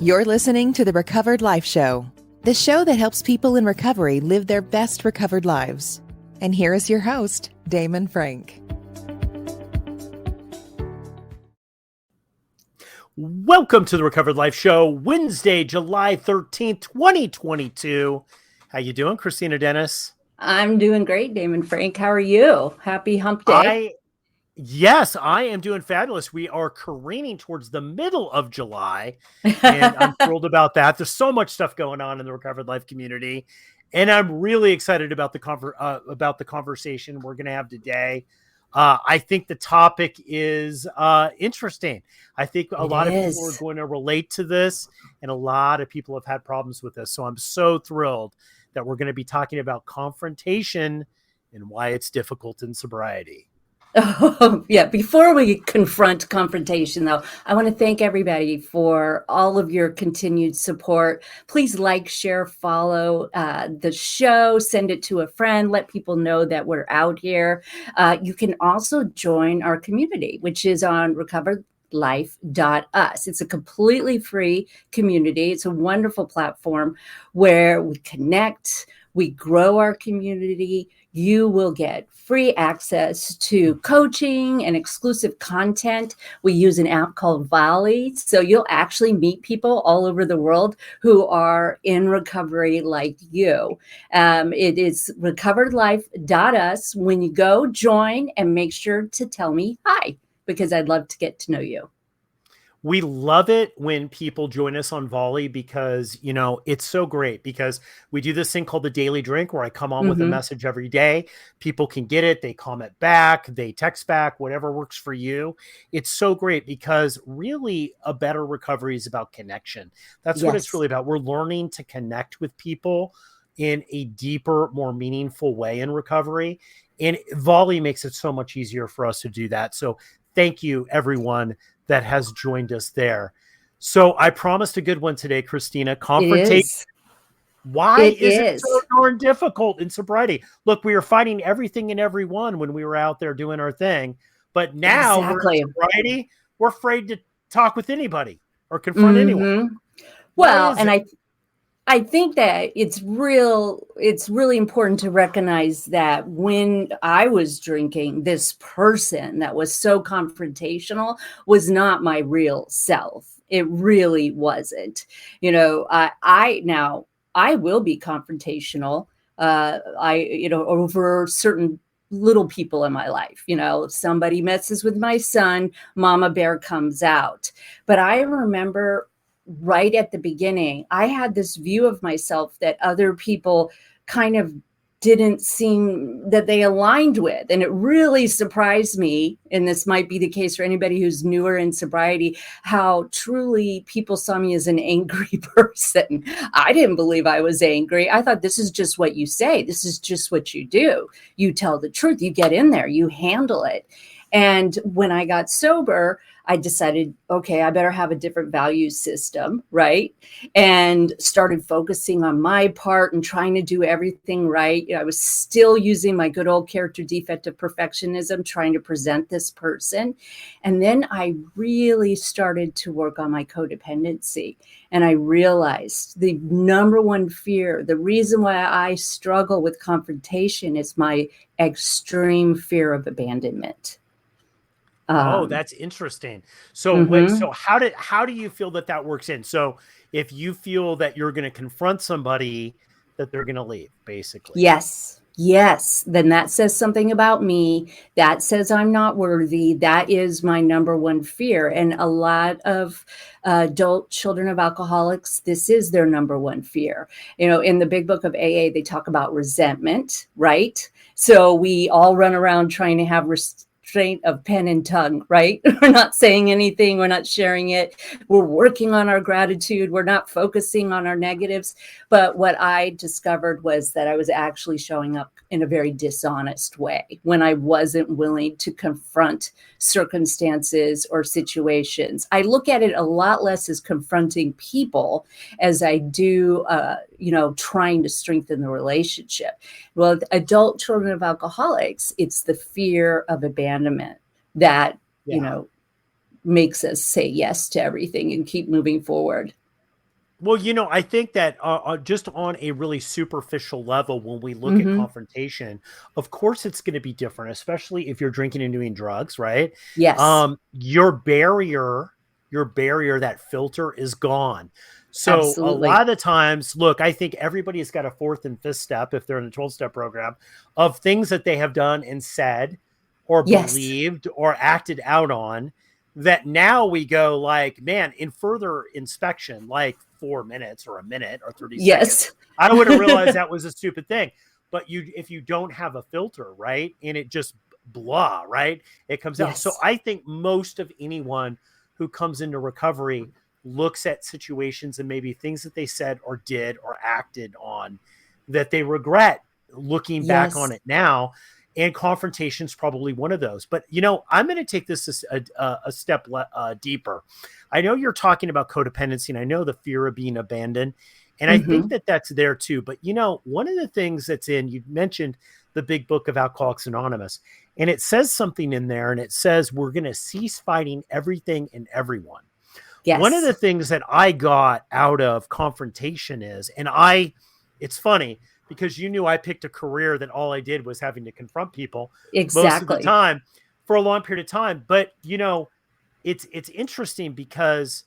You're listening to the Recovered Life Show, the show that helps people in recovery live their best recovered lives. And here is your host, Damon Frank. Welcome to the Recovered Life Show, Wednesday, July 13th, 2022. How you doing, Kristina Dennis? I'm doing great, Damon Frank. How are you? Happy hump day. Yes, I am doing fabulous. We are careening towards the middle of July, and I'm thrilled about that. There's so much stuff going on in the Recovered Life community, and I'm really excited about the conversation we're going to have today. I think the topic is interesting. I think a lot of people are going to relate to this, and a lot of people have had problems with this. So I'm so thrilled that we're going to be talking about confrontation and why it's difficult in sobriety. Oh, yeah. Before we confront confrontation, though, I want to thank everybody for all of your continued support. Please like, share, follow the show, send it to a friend, let people know that we're out here. You can also join our community, which is on recoveredlife.us. It's a completely free community. It's a wonderful platform where we connect, we grow our community. You will get free access to coaching and exclusive content. We use an app called Volley, so you'll actually meet people all over the world who are in recovery like you. It is recoveredlife.us. When you go, join and make sure to tell me hi, because I'd love to get to know you. We love it when people join us on Volley because, you know, it's so great because we do this thing called the Daily Drink where I come on with a message every day. People can get it. They comment back, they text back, whatever works for you. It's so great because really a better recovery is about connection. That's what it's really about. We're learning to connect with people in a deeper, more meaningful way in recovery. And Volley makes it so much easier for us to do that. So thank you, everyone that has joined us there. So I promised a good one today, Kristina. Confrontation. Why is it so darn difficult in sobriety? Look, we were fighting everything and everyone when we were out there doing our thing. But now we're in sobriety, we're afraid to talk with anybody or confront anyone. Well, and I think that it's really important to recognize that when I was drinking, this person that was so confrontational was not my real self. It really wasn't. You know, I will be confrontational. Over certain little people in my life. You know, if somebody messes with my son, Mama Bear comes out. But I remember right at the beginning, I had this view of myself that other people kind of didn't seem that they aligned with. And it really surprised me, and this might be the case for anybody who's newer in sobriety, how truly people saw me as an angry person. I didn't believe I was angry. I thought, this is just what you say. This is just what you do. You tell the truth. You get in there. You handle it. And when I got sober, I decided, okay, I better have a different value system, right? And started focusing on my part and trying to do everything right. You know, I was still using my good old character defect of perfectionism, trying to present this person. And then I really started to work on my codependency. And I realized the number one fear, the reason why I struggle with confrontation is my extreme fear of abandonment. That's interesting. So so how do you feel that works in? So if you feel that you're going to confront somebody, that they're going to leave, basically. Yes. Then that says something about me. That says I'm not worthy. That is my number one fear. And a lot of adult children of alcoholics, this is their number one fear. You know, in the big book of AA, they talk about resentment, right? So we all run around trying to have restraint of pen and tongue, right? We're not saying anything. We're not sharing it. We're working on our gratitude. We're not focusing on our negatives. But what I discovered was that I was actually showing up in a very dishonest way when I wasn't willing to confront circumstances or situations. I look at it a lot less as confronting people as I do, trying to strengthen the relationship. Well, with adult children of alcoholics, it's the fear of abandonment that, makes us say yes to everything and keep moving forward. Well, I think that just on a really superficial level, when we look at Hmm. confrontation, of course it's going to be different, especially if you're drinking and doing drugs, right? Yes, Your barrier, that filter is gone. So a lot absolutely. of the times, look, I think everybody's got a fourth and fifth step if they're in a 12-step program of things that they have done and said or Yes, believed or acted out on that now we go like, man, in further inspection, like 4 minutes or a minute or 30 seconds, yes. I would have realized that was a stupid thing. But if you don't have a filter, right, and it just blah, right, it comes out. So Yes, I think most of anyone who comes into recovery looks at situations and maybe things that they said or did or acted on that they regret looking back on yes. it now, and confrontation is probably one of those. But I'm going to take this a step deeper. I know you're talking about codependency, and I know the fear of being abandoned, and I think Hmm. that that's there too. But one of the things that's you mentioned the big book of Alcoholics Anonymous, and it says something in there, and it says we're going to cease fighting everything and everyone. One of Yes, the things that I got out of confrontation is, it's funny because you knew I picked a career that all I did was having to confront people most of the exactly. time for a long period of time. But, it's interesting because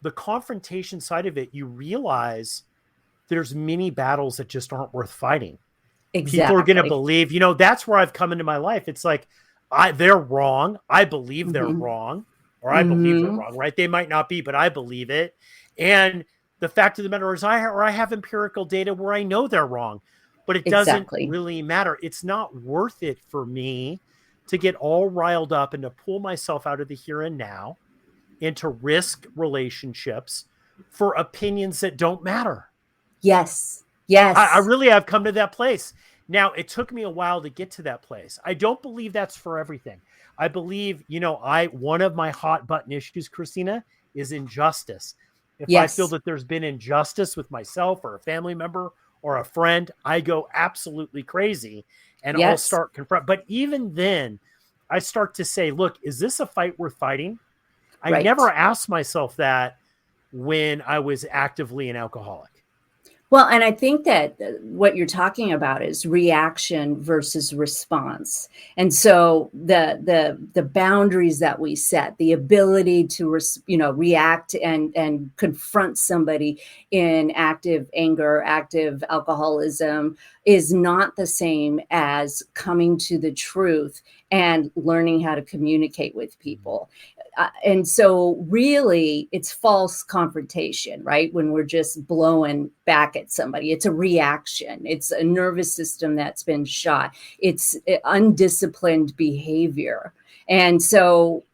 the confrontation side of it, you realize there's many battles that just aren't worth fighting. People are going to Exactly. believe, that's where I've come into my life. It's like, they're wrong. I believe they're Hmm. wrong, or I believe they're Hmm. wrong, right? They might not be, but I believe it. And the fact of the matter is I have empirical data where I know they're wrong, but it doesn't Exactly. really matter. It's not worth it for me to get all riled up and to pull myself out of the here and now and to risk relationships for opinions that don't matter. Yes. I Yes. really have come to that place. Now, it took me a while to get to that place. I don't believe that's for everything. I believe, one of my hot button issues, Kristina, is injustice. If I feel Yes. that there's been injustice with myself or a family member or a friend, I go absolutely crazy and I'll Yes. start confront. But even then, I start to say, look, is this a fight worth fighting? I never Right. asked myself that when I was actively an alcoholic. Well, and I think that what you're talking about is reaction versus response. And so the boundaries that we set, the ability to react and confront somebody in active anger, active alcoholism is not the same as coming to the truth and learning how to communicate with people. And so really it's false confrontation, right? When we're just blowing back at somebody, it's a reaction, it's a nervous system that's been shot, it's undisciplined behavior. And so,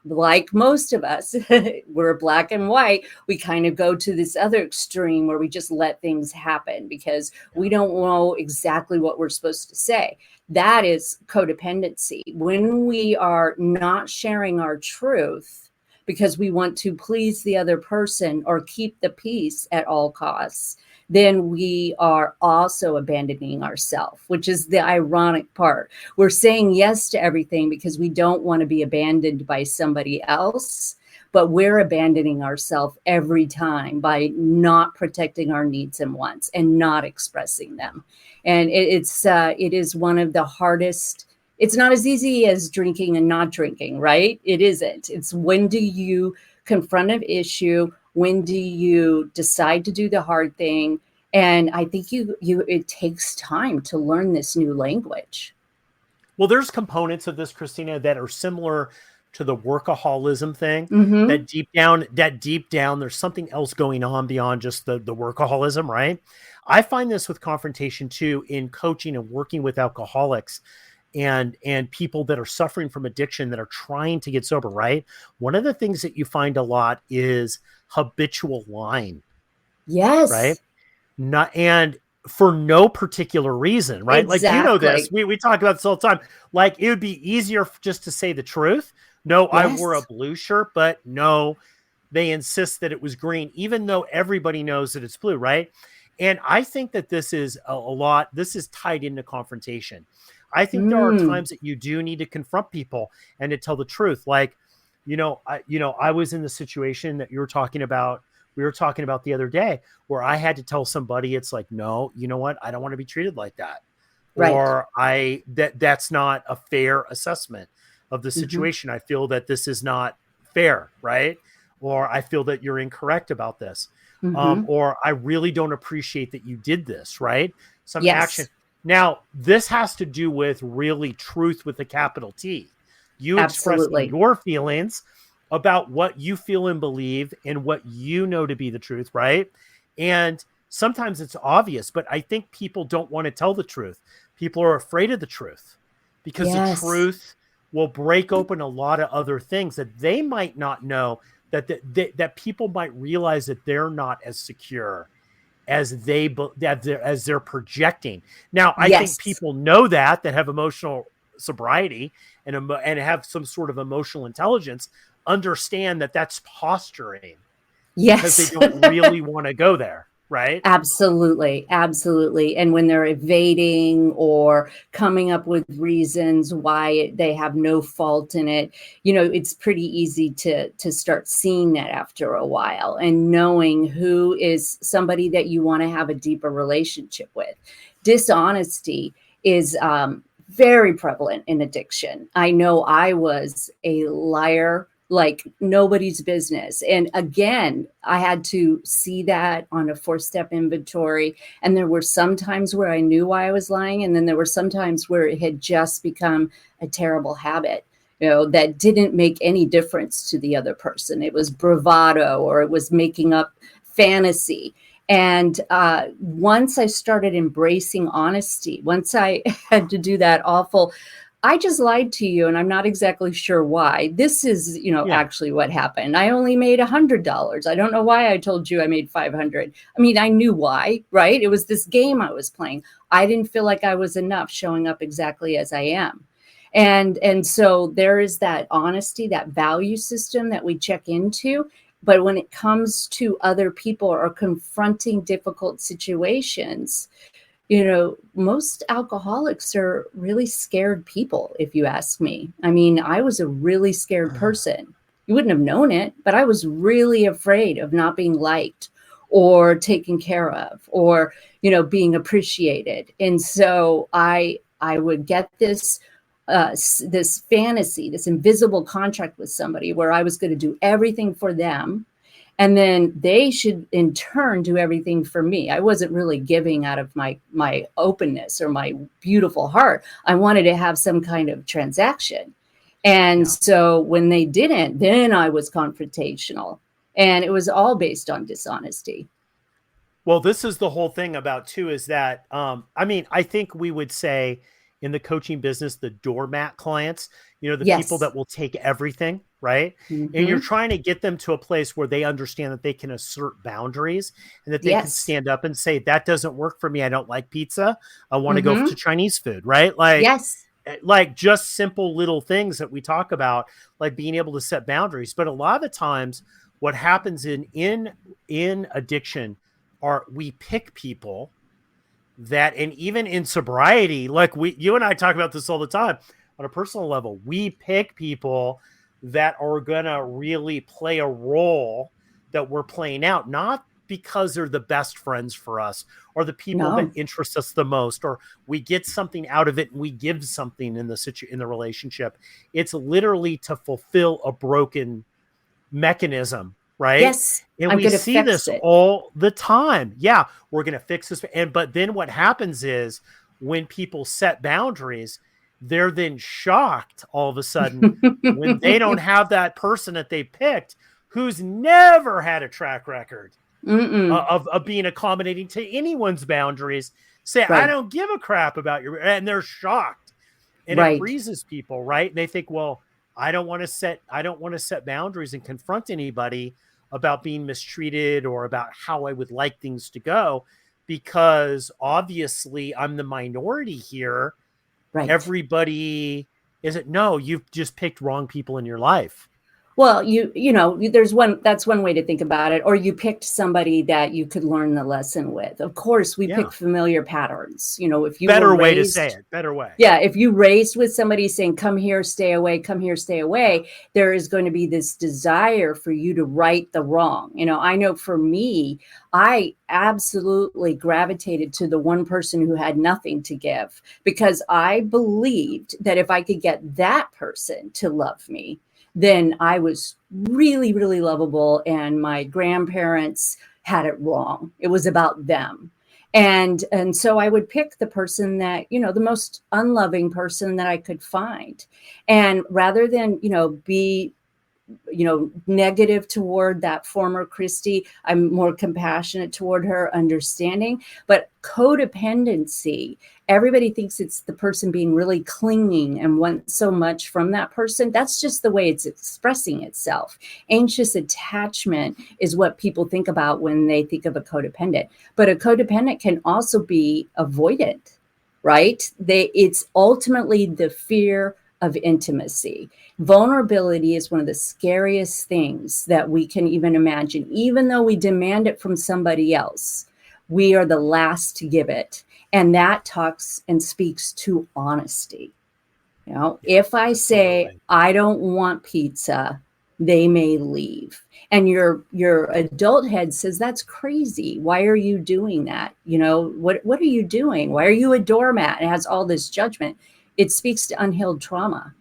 like most of us, we're black and white. We kind of go to this other extreme where we just let things happen because we Yeah. don't know exactly what we're supposed to say. That is codependency. When we are not sharing our truth because we want to please the other person or keep the peace at all costs, then we are also abandoning ourselves, which is the ironic part. We're saying yes to everything because we don't want to be abandoned by somebody else, but we're abandoning ourselves every time by not protecting our needs and wants and not expressing them. And it is one of the hardest. It's not as easy as drinking and not drinking, right? It isn't. It's when do you confront an issue? When do you decide to do the hard thing? And I think it takes time to learn this new language. Well, there's components of this, Kristina, that are similar to the workaholism thing. Mm-hmm. That deep down, there's something else going on beyond just the workaholism, right? I find this with confrontation too in coaching and working with alcoholics and people that are suffering from addiction that are trying to get sober, right? One of the things that you find a lot is habitual lying, right? Yes, Not and for no particular reason, right? Like this. exactly. We talk about this all the time. Like it would be easier just to say the truth. No, I wore a Yes. blue shirt, but no, they insist that it was green, even though everybody knows that it's blue, right? And I think that this is a lot. This is tied into confrontation. I think there are Mm. times that you do need to confront people and to tell the truth. Like, I was in the situation that you were talking about we were talking about the other day, where I had to tell somebody, it's like, no, you know what? I don't want to be treated like that. Right. Or that's not a fair assessment of the situation. I feel that this is not fair, right? Or I feel that you're incorrect about this. Or I really don't appreciate that you did this, right? Some action. Now, this has to do with really truth with a capital T. You expressing your feelings about what you feel and believe and what you know to be the truth, right? And sometimes it's obvious, but I think people don't want to tell the truth. People are afraid of the truth because the truth will break open a lot of other things that they might not know, that people might realize that they're not as secure as they're projecting. Now, I think people know that have emotional sobriety and have some sort of emotional intelligence, understand that that's posturing. Because they don't really want to go there, right? Absolutely. And when they're evading or coming up with reasons why they have no fault in it, it's pretty easy to start seeing that after a while and knowing who is somebody that you want to have a deeper relationship with. Dishonesty is very prevalent in addiction. I know I was a liar like nobody's business. And again, I had to see that on a 4-step inventory. And there were some times where I knew why I was lying. And then there were some times where it had just become a terrible habit, that didn't make any difference to the other person. It was bravado, or it was making up fantasy. And once I started embracing honesty, once I had to do that awful, I just lied to you, and I'm not exactly sure why. This is, actually what happened. I only made $100. I don't know why I told you I made 500. I mean, I knew why, right? It was this game I was playing. I didn't feel like I was enough showing up exactly as I am. And so there is that honesty, that value system that we check into. But when it comes to other people or confronting difficult situations, most alcoholics are really scared people, if you ask me. I mean, I was a really scared person. You wouldn't have known it, but I was really afraid of not being liked or taken care of or, being appreciated. And so I would get this fantasy, this invisible contract with somebody where I was going to do everything for them. And then they should, in turn, do everything for me. I wasn't really giving out of my openness or my beautiful heart. I wanted to have some kind of transaction. And so when they didn't, then I was confrontational. And it was all based on dishonesty. Well, this is the whole thing about, too, is that, I think we would say in the coaching business, the doormat clients, the people that will take everything, right? And you're trying to get them to a place where they understand that they can assert boundaries and that they can stand up and say, that doesn't work for me. I don't like pizza. I want to go to Chinese food, right? Like just simple little things that we talk about, like being able to set boundaries. But a lot of the times what happens in addiction are we pick people that, and even in sobriety, like you and I talk about this all the time on a personal level, we pick people that are going to really play a role that we're playing out, not because they're the best friends for us or the people that interest us the most, or we get something out of it and we give something in the relationship. It's literally to fulfill a broken mechanism, right? Yes. And we see this all the time. Yeah, we're going to fix this. But then what happens is when people set boundaries, they're then shocked all of a sudden when they don't have that person that they picked who's never had a track record of being accommodating to anyone's boundaries. Say, I don't give a crap about your, and they're shocked. And it freezes people, right? And they think, well, I don't want to set boundaries and confront anybody about being mistreated or about how I would like things to go, because obviously I'm the minority here. Right. Everybody isn't. No, you've just picked wrong people in your life. Well, that's one way to think about it. Or you picked somebody that you could learn the lesson with. Of course, we pick familiar patterns. If you better were way raised, to say it, better way. Yeah, if you raised with somebody saying, come here, stay away, come here, stay away, there is going to be this desire for you to right the wrong. I know for me, I absolutely gravitated to the one person who had nothing to give, because I believed that if I could get that person to love me, then I was really, really lovable, and my grandparents had it wrong. It was about them. And so I would pick the person that, the most unloving person that I could find. And rather than, be negative toward that former Christy, I'm more compassionate toward her, understanding. But codependency, everybody thinks it's the person being really clinging and wants so much from that person. That's just the way it's expressing itself. Anxious attachment is what people think about when they think of a codependent. But a codependent can also be avoidant, right? It's ultimately the fear of intimacy. Vulnerability is one of the scariest things that we can even imagine. Even though we demand it from somebody else, we are the last to give it. And that talks and speaks to honesty. If I say, I don't want pizza, they may leave. And your adult head says, that's crazy. Why are you doing that? What are you doing? Why are you a doormat? It has all this judgment. It speaks to unhealed trauma.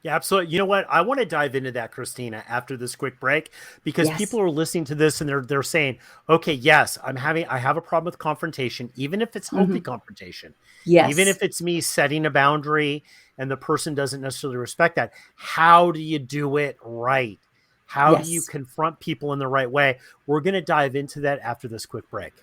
Yeah, absolutely. You know what? I want to dive into that, Kristina, after this quick break, because people are listening to this and they're saying, okay, yes, I have a problem with confrontation, even if it's healthy confrontation. Yes. Even if it's me setting a boundary and the person doesn't necessarily respect that. How do you do it right? How do you confront people in the right way? We're going to dive into that after this quick break.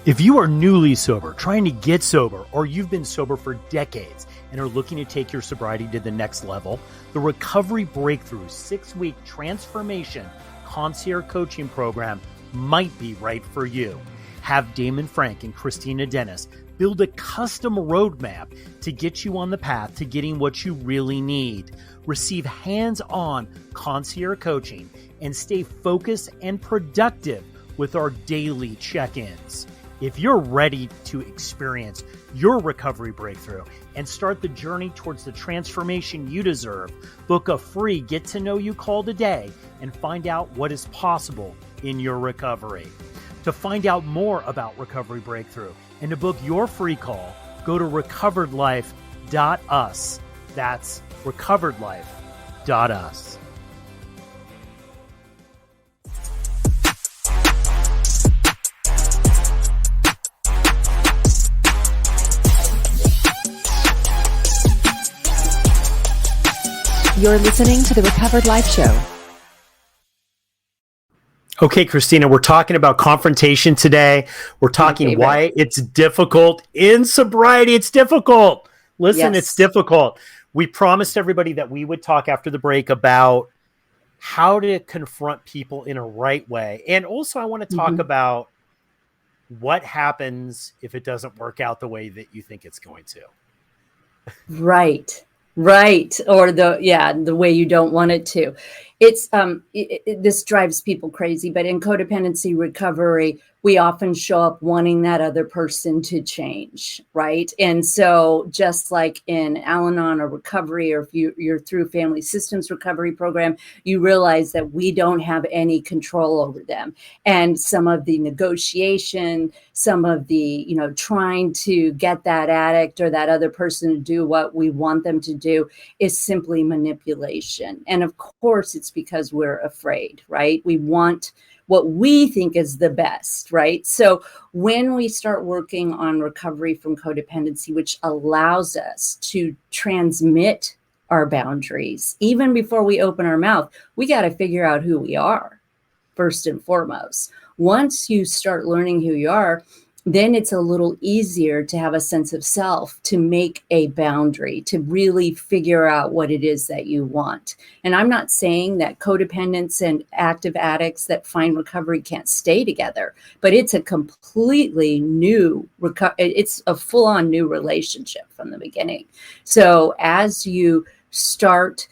If you are newly sober, trying to get sober, or you've been sober for decades and are looking to take your sobriety to the next level, the Recovery Breakthrough 6-week transformation concierge coaching program might be right for you. Have Damon Frank and Kristina Dennis build a custom roadmap to get you on the path to getting what you really need. Receive hands-on concierge coaching and stay focused and productive with our daily check-ins. If you're ready to experience your recovery breakthrough and start the journey towards the transformation you deserve, book a free get-to-know-you call today and find out what is possible in your recovery. To find out more about Recovery Breakthrough and to book your free call, go to recoveredlife.us. That's recoveredlife.us. You're listening to the Recovered Life Show. Okay, Kristina, we're talking about confrontation today. We're talking why it's difficult in sobriety. It's difficult. Listen, It's difficult. We promised everybody that we would talk after the break about how to confront people in a right way. And also I want to talk about what happens if it doesn't work out the way that you think it's going to. Right. Or the way you don't want it to. It's this drives people crazy, but in codependency recovery, we often show up wanting that other person to change, right? And so just like in Al-Anon or recovery, or if you're through family systems recovery program, you realize that we don't have any control over them. And some of the negotiation, some of the, trying to get that addict or that other person to do what we want them to do is simply manipulation. And of course, it's because we're afraid, right? We want what we think is the best, right? So when we start working on recovery from codependency, which allows us to transmit our boundaries, even before we open our mouth, we got to figure out who we are first and foremost. Once you start learning who you are, then it's a little easier to have a sense of self, to make a boundary, to really figure out what it is that you want. And I'm not saying that codependents and active addicts that find recovery can't stay together, but it's a completely new, it's a full-on new relationship from the beginning. So as you start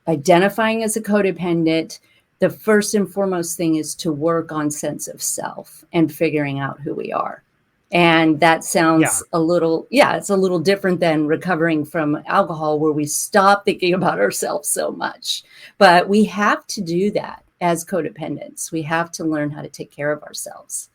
identifying as a codependent, the first and foremost thing is to work on sense of self and figuring out who we are. And that sounds it's a little different than recovering from alcohol, where we stop thinking about ourselves so much. But we have to do that as codependents. We have to learn how to take care of ourselves.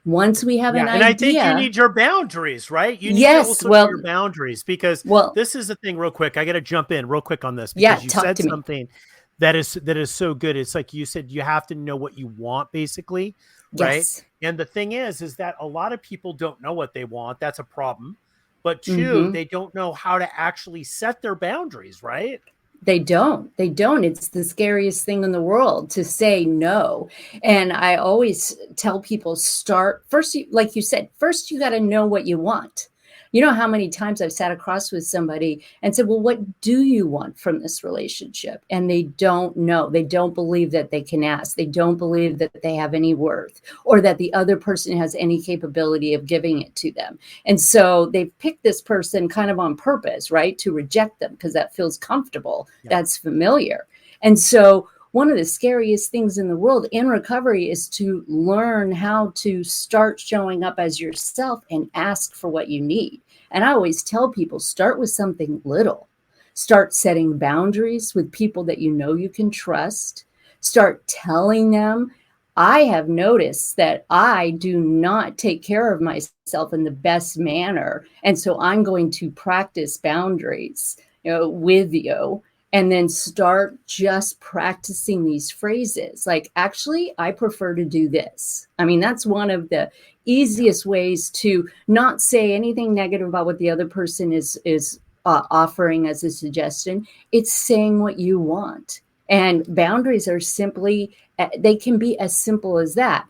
Once we have an idea. And I think you need your boundaries, right? You need also your boundaries, because this is the thing real quick. I got to jump in real quick on this, because you said something that is so good. It's like you said, you have to know what you want, basically. Right. Yes. And the thing is that a lot of people don't know what they want. That's a problem. But two, they don't know how to actually set their boundaries, right? They don't. It's the scariest thing in the world to say no. And I always tell people, start first, like you said, first you got to know what you want. You know how many times I've sat across with somebody and said, well, what do you want from this relationship? And they don't know. They don't believe that they can ask. They don't believe that they have any worth, or that the other person has any capability of giving it to them. And so they've picked this person kind of on purpose, right? To reject them because that feels comfortable. Yeah. That's familiar. And so one of the scariest things in the world in recovery is to learn how to start showing up as yourself and ask for what you need. And I always tell people, start with something little. Start setting boundaries with people that you know you can trust. Start telling them, I have noticed that I do not take care of myself in the best manner. And so I'm going to practice boundaries, with you. And then start just practicing these phrases. Like, actually, I prefer to do this. I mean, that's one of the easiest ways to not say anything negative about what the other person is offering as a suggestion. It's saying what you want. And boundaries are simply, they can be as simple as that.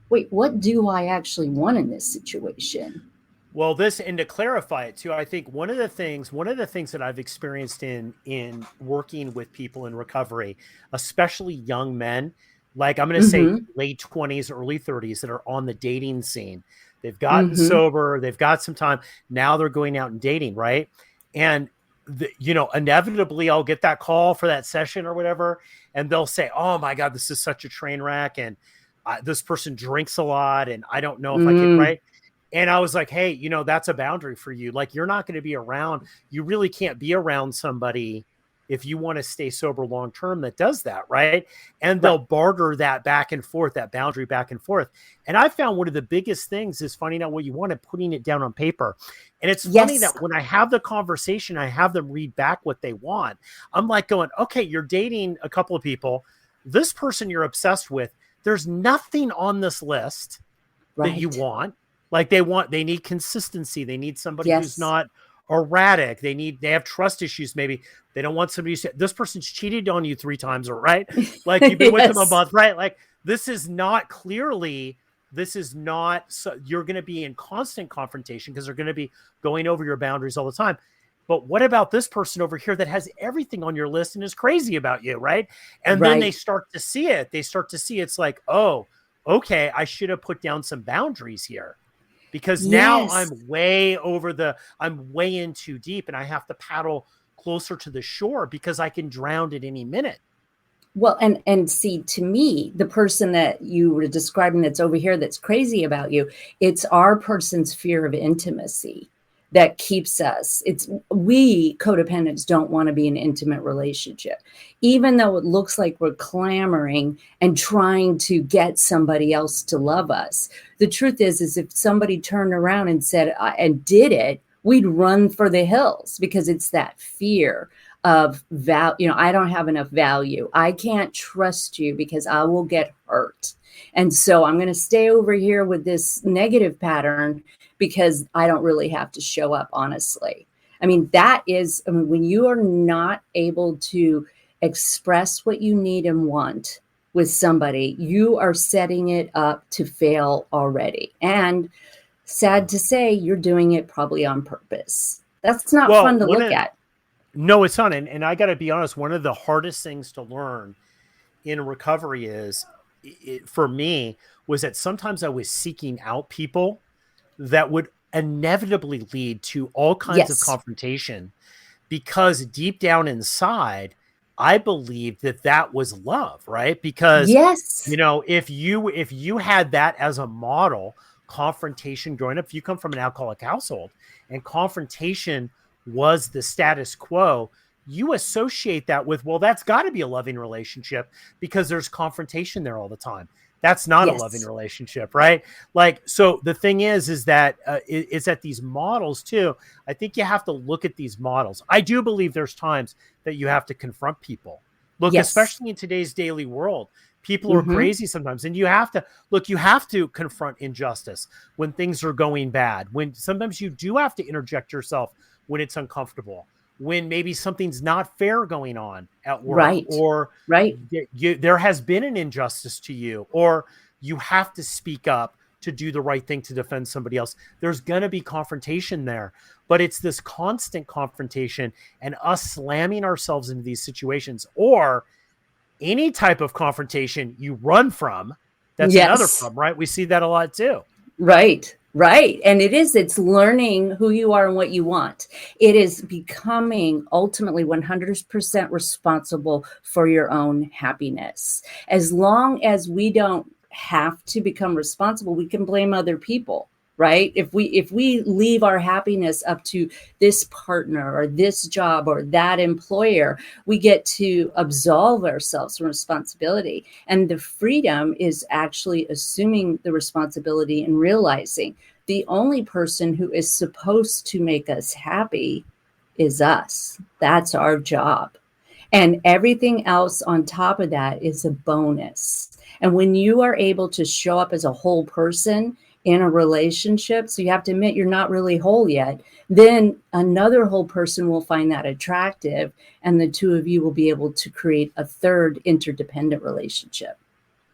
Wait, what do I actually want in this situation? Well, and to clarify it too, I think one of the things that I've experienced in working with people in recovery, especially young men, like I'm going to say late 20s, early 30s, that are on the dating scene. They've gotten sober, they've got some time. Now they're going out and dating, right? And inevitably I'll get that call for that session or whatever, and they'll say, "Oh my God, this is such a train wreck, and this person drinks a lot, and I don't know if I can," right? And I was like, hey, that's a boundary for you. Like, you're not going to be around. You really can't be around somebody if you want to stay sober long term that does that, right? And they'll barter that back and forth, that boundary back and forth. And I found one of the biggest things is finding out what you want and putting it down on paper. And it's funny that when I have the conversation, I have them read back what they want. I'm like going, okay, you're dating a couple of people. This person you're obsessed with, there's nothing on this list that you want. Like, they need consistency. They need somebody who's not erratic. They have trust issues. Maybe they don't want somebody who this person's cheated on you 3 times, or right? Like, you've been with them a month, right? Like, this is not, so you're going to be in constant confrontation because they're going to be going over your boundaries all the time. But what about this person over here that has everything on your list and is crazy about you, right? And then they start to see it. It's like, oh, okay, I should have put down some boundaries here. Because now I'm way in too deep, and I have to paddle closer to the shore because I can drown at any minute. Well, and see, to me, the person that you were describing that's over here that's crazy about you, it's our person's fear of intimacy that keeps us. We codependents don't want to be in an intimate relationship, even though it looks like we're clamoring and trying to get somebody else to love us. The truth is if somebody turned around and said, and did it, we'd run for the hills, because it's that fear of value. I don't have enough value. I can't trust you because I will get hurt. And so I'm going to stay over here with this negative pattern because I don't really have to show up, honestly. I mean, when you are not able to express what you need and want with somebody, you are setting it up to fail already. And sad to say, you're doing it probably on purpose. That's not fun to look at. No, it's not. And I got to be honest, one of the hardest things to learn in recovery for me, was that sometimes I was seeking out people that would inevitably lead to all kinds of confrontation, because deep down inside, I believe that that was love, right? Because, Yes. if you had that as a model, confrontation growing up, if you come from an alcoholic household and confrontation was the status quo, you associate that with, well, that's got to be a loving relationship because there's confrontation there all the time. That's not a loving Yes. relationship, right? Like, so the thing is that it's at these models too. I think you have to look at these models. I do believe there's times that you have to confront people. Look, Yes. especially in today's daily world, people are Mm-hmm. crazy sometimes, and you have to confront injustice when things are going bad. When sometimes you do have to interject yourself when it's uncomfortable, when maybe something's not fair going on at work, Right. or Right. there has been an injustice to you, or you have to speak up to do the right thing to defend somebody else. There's going to be confrontation there, but it's this constant confrontation and us slamming ourselves into these situations, or any type of confrontation you run from. That's another Yes. problem, right? We see that a lot too. Right. Right. And it's learning who you are and what you want. It is becoming ultimately 100% responsible for your own happiness. As long as we don't have to become responsible, we can blame other people. Right. If we leave our happiness up to this partner or this job or that employer, we get to absolve ourselves from responsibility. And the freedom is actually assuming the responsibility and realizing the only person who is supposed to make us happy is us. That's our job. And everything else on top of that is a bonus. And when you are able to show up as a whole person in a relationship, so you have to admit you're not really whole yet, then another whole person will find that attractive, and the two of you will be able to create a third interdependent relationship.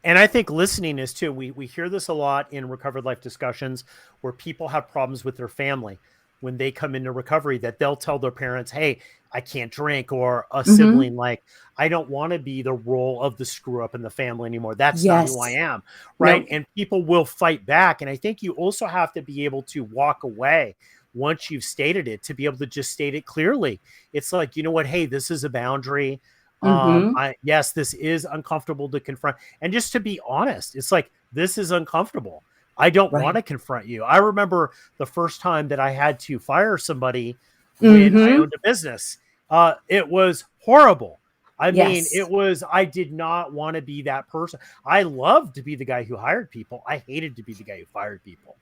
And I think listening is too. We hear this a lot in recovered life discussions where people have problems with their family when they come into recovery, that they'll tell their parents, hey, I can't drink, or a Mm-hmm. sibling, like, I don't want to be the role of the screw up in the family anymore. That's not who I Yes. am. Right. No. And people will fight back. And I think you also have to be able to walk away once you've stated it, to be able to just state it clearly. It's like, you know what? Hey, this is a boundary. Mm-hmm. Yes, this is uncomfortable to confront. And just to be honest, it's like, this is uncomfortable. I don't want Right. to confront you. I remember the first time that I had to fire somebody when I Mm-hmm. owned a business. It was horrible. I mean, Yes. I did not want to be that person. I loved to be the guy who hired people. I hated to be the guy who fired people.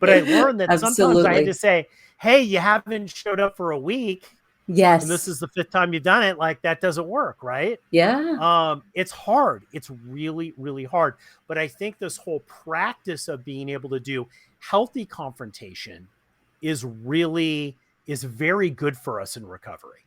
But I learned that sometimes I had to Absolutely. say, hey, you haven't showed up for a week, and this Yes. is the fifth time you've done it. Like, that doesn't work, right? Yeah. It's hard. It's really, really hard. But I think this whole practice of being able to do healthy confrontation is very good for us in recovery.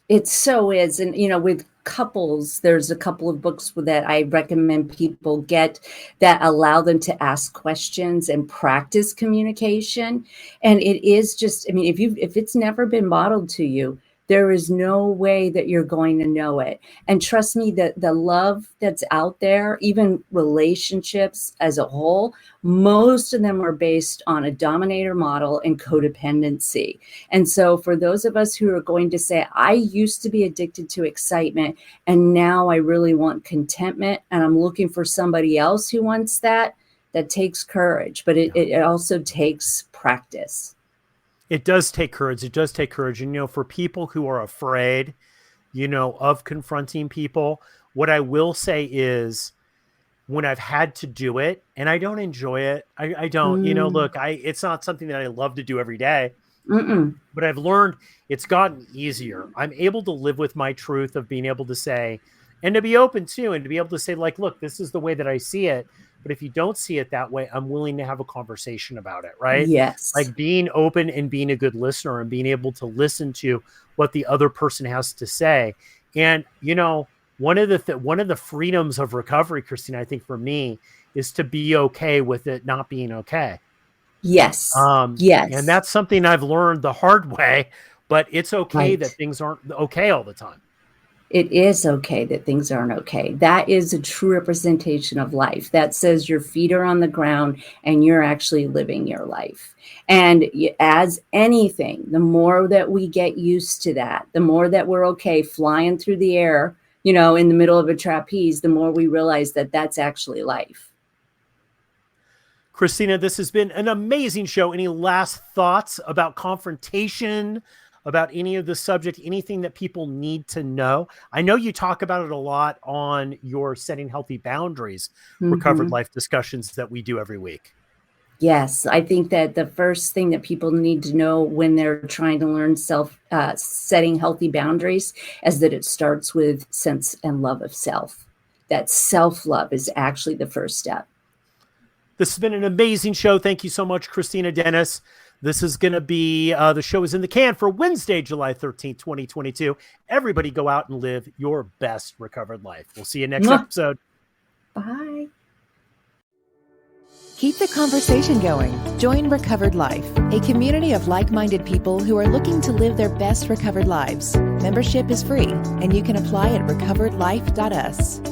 It so is. And, with couples, there's a couple of books that I recommend people get that allow them to ask questions and practice communication. And it is just, if it's never been modeled to you, there is no way that you're going to know it. And trust me, that the love that's out there, even relationships as a whole, most of them are based on a dominator model and codependency. And so for those of us who are going to say, I used to be addicted to excitement and now I really want contentment, and I'm looking for somebody else who wants that takes courage, but it also takes practice. It does take courage. It does take courage. And, for people who are afraid, of confronting people, what I will say is, when I've had to do it and I don't enjoy it, I don't, Mm. look, it's not something that I love to do every day, Mm-mm. but I've learned it's gotten easier. I'm able to live with my truth of being able to say, and to be open to, and to be able to say, like, look, this is the way that I see it. But if you don't see it that way, I'm willing to have a conversation about it. Right. Yes. Like, being open and being a good listener and being able to listen to what the other person has to say. And, one of the freedoms of recovery, Kristina, I think for me, is to be okay with it not being okay. Yes. And Yes. that's something I've learned the hard way, but it's okay Right. that things aren't okay all the time. It is okay that things aren't okay. That is a true representation of life. That says your feet are on the ground and you're actually living your life. And as anything, the more that we get used to that, the more that we're okay flying through the air, in the middle of a trapeze, the more we realize that that's actually life. Kristina, this has been an amazing show. Any last thoughts about confrontation, about any of the subject, anything that people need to know? I know you talk about it a lot on your Setting Healthy Boundaries, Recovered Life discussions that we do every week. Yes, I think that the first thing that people need to know when they're trying to learn setting healthy boundaries is that it starts with sense and love of self. That self-love is actually the first step. This has been an amazing show. Thank you so much, Kristina Dennis. This is going to be, the show is in the can for Wednesday, July 13th, 2022. Everybody go out and live your best recovered life. We'll see you next episode. Bye. Keep the conversation going. Join Recovered Life, a community of like-minded people who are looking to live their best recovered lives. Membership is free, and you can apply at recoveredlife.us.